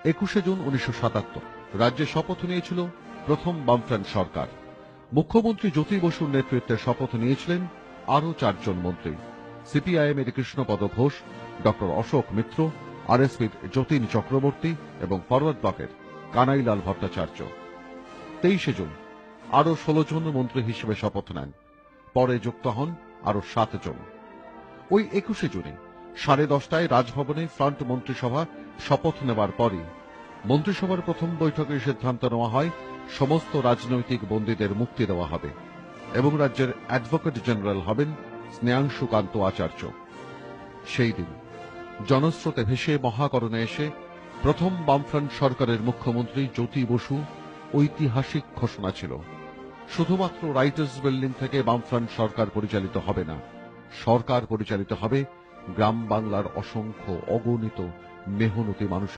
21 June 1977 রাজ্যে শপথ নিয়েছিল প্রথম বামফ্রন্ট সরকার। মুখ্যমন্ত্রী জ্যোতি বসুর নেতৃত্বে শপথ নিয়েছিলেন আরও 4 জন মন্ত্রী, সিপিআইএম এর কৃষ্ণপদ ঘোষ, ডক্টর অশোক মিত্র, আরএসপির যতীন চক্রবর্তী এবং ফরওয়ার্ড ব্লকের কানাইলাল ভট্টাচার্য। 23 জুন আরও 16 জন মন্ত্রী হিসেবে শপথ নেন, পরে যুক্ত হন আরও 7 জন। ওই 21 জুনে 10:30টায় রাজভবনে ফ্রন্ট মন্ত্রিসভা শপথ নেওয়ার পরই মন্ত্রিসভার প্রথম বৈঠকে সিদ্ধান্ত নেওয়া হয় সমস্ত রাজনৈতিক বন্দীদের মুক্তি দেওয়া হবে এবং রাজ্যের অ্যাডভোকেট জেনারেল হবেন স্নেহাংশু কান্ত আচার্য। সেই দিন জনস্রোতে ভেসে মহাকরণে এসে প্রথম বামফ্রন্ট সরকারের মুখ্যমন্ত্রী জ্যোতি বসু ঐতিহাসিক ঘোষণা ছিল, শুধুমাত্র রাইটার্স বিল্ডিং থেকে বামফ্রন্ট সরকার পরিচালিত হবে না, সরকার পরিচালিত হবে গ্রাম বাংলার অসংখ্য অগণিত মেহনতি মানুষ